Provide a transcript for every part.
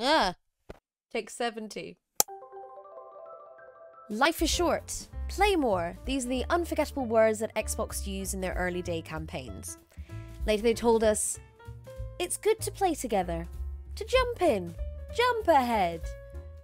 Ah, take 70. Life is short. Play more. These are the unforgettable words that Xbox used in their early day campaigns. Later they told us, it's good to play together, to jump in, jump ahead.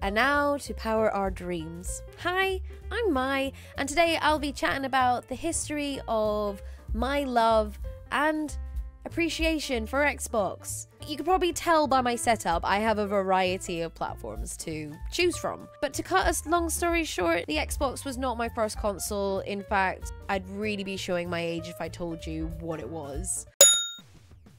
And now to power our dreams. Hi, I'm Mai, and today I'll be chatting about the history of my love and appreciation for Xbox. You can probably tell by my setup, I have a variety of platforms to choose from. But to cut a long story short, the Xbox was not my first console. In fact, I'd really be showing my age if I told you what it was.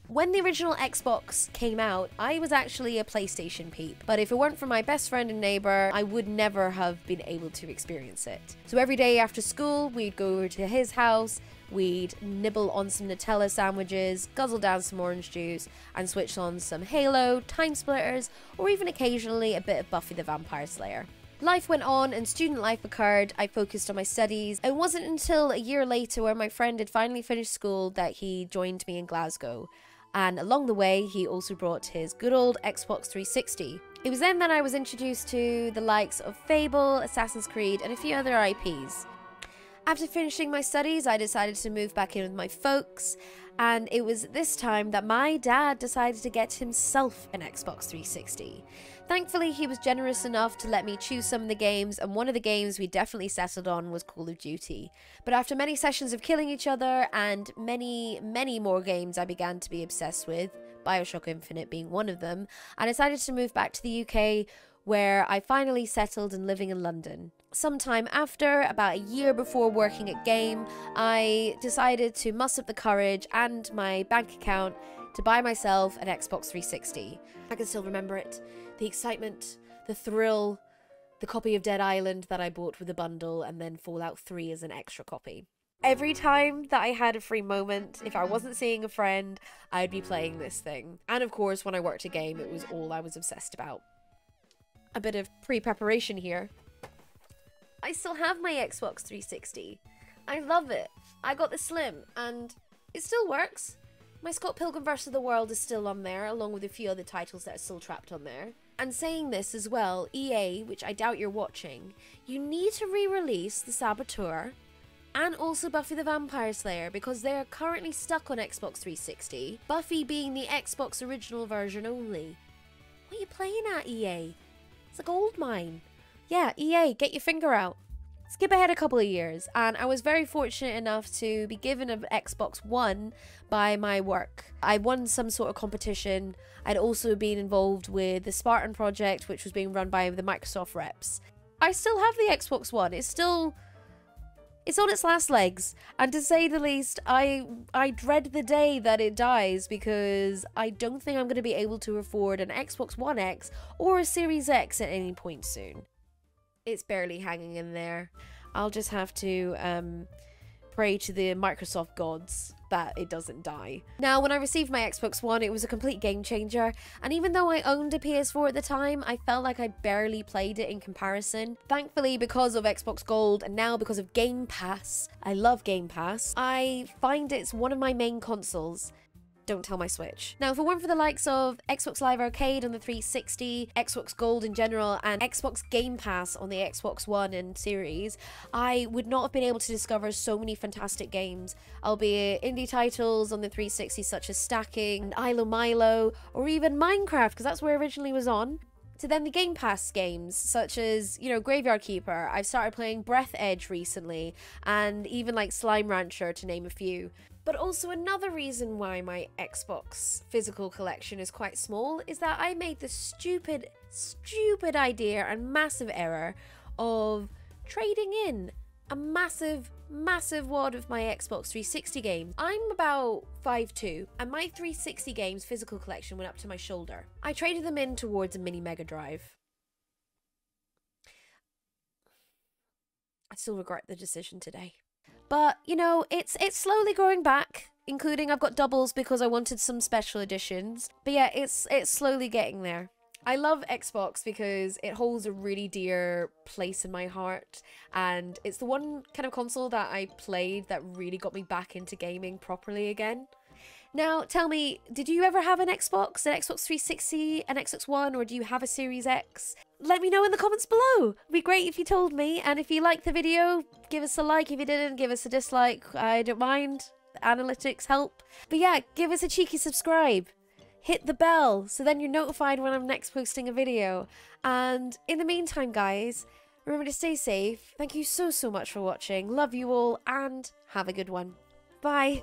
When the original Xbox came out, I was actually a PlayStation peep, but if it weren't for my best friend and neighbour, I would never have been able to experience it. So every day after school, we'd go over to his house, we'd nibble on some Nutella sandwiches, guzzle down some orange juice, and switch on some Halo, Time Splitters, or even occasionally a bit of Buffy the Vampire Slayer. Life went on and student life occurred. I focused on my studies. It wasn't until a year later, where my friend had finally finished school, that he joined me in Glasgow. And along the way, he also brought his good old Xbox 360. It was then that I was introduced to the likes of Fable, Assassin's Creed, and a few other IPs. After finishing my studies, I decided to move back in with my folks, and it was this time that my dad decided to get himself an Xbox 360. Thankfully, he was generous enough to let me choose some of the games, and one of the games we definitely settled on was Call of Duty. But after many sessions of killing each other and many more games I began to be obsessed with, BioShock Infinite being one of them, I decided to move back to the UK, where I finally settled and living in London. Sometime after, about a year before working at Game, I decided to muster up the courage and my bank account to buy myself an Xbox 360. I can still remember it. The excitement, the thrill, the copy of Dead Island that I bought with a bundle, and then Fallout 3 as an extra copy. Every time that I had a free moment, if I wasn't seeing a friend, I'd be playing this thing. And of course, when I worked at Game, it was all I was obsessed about. A bit of pre-preparation here. I still have my Xbox 360. I love it. I got the Slim, and it still works. My Scott Pilgrim vs. the World is still on there, along with a few other titles that are still trapped on there. And saying this as well, EA, which I doubt you're watching, you need to re-release The Saboteur and also Buffy the Vampire Slayer, because they are currently stuck on Xbox 360, Buffy being the Xbox original version only. What are you playing at, EA? It's a gold mine. Yeah, EA, get your finger out. Skip ahead a couple of years, and I was very fortunate enough to be given an Xbox One by my work. I won some sort of competition. I'd also been involved with the Spartan project, which was being run by the Microsoft reps. I still have the Xbox One. It's on its last legs, and to say the least, I dread the day that it dies, because I don't think I'm going to be able to afford an Xbox One X or a Series X at any point soon. It's barely hanging in there. I'll just have to pray to the Microsoft gods that it doesn't die. Now, when I received my Xbox One, it was a complete game changer, and even though I owned a PS4 at the time, I felt like I barely played it in comparison. Thankfully, because of Xbox Gold, and now because of Game Pass, I love Game Pass, I find it's one of my main consoles. Don't tell my Switch. Now, if it weren't for the likes of Xbox Live Arcade on the 360, Xbox Gold in general, and Xbox Game Pass on the Xbox One and Series, I would not have been able to discover so many fantastic games, albeit indie titles on the 360 such as Stacking, Ilo Milo, or even Minecraft, because that's where it originally was on. To then the Game Pass games, such as, Graveyard Keeper. I've started playing Breath Edge recently, and even like Slime Rancher, to name a few. But also another reason why my Xbox physical collection is quite small is that I made the stupid idea and massive error of trading in a massive wad of my Xbox 360 games. I'm about 5'2", and my 360 games physical collection went up to my shoulder. I traded them in towards a mini Mega Drive. I still regret the decision today. But, it's slowly growing back, including I've got doubles because I wanted some special editions. But yeah, it's slowly getting there. I love Xbox because it holds a really dear place in my heart, and it's the one kind of console that I played that really got me back into gaming properly again. Now, tell me, did you ever have an Xbox 360, an Xbox One, or do you have a Series X? Let me know in the comments below. It'd be great if you told me. And if you liked the video, give us a like. If you didn't, give us a dislike. I don't mind. The analytics help. But yeah, give us a cheeky subscribe. Hit the bell so then you're notified when I'm next posting a video. And in the meantime, guys, remember to stay safe. Thank you so much for watching. Love you all and have a good one. Bye.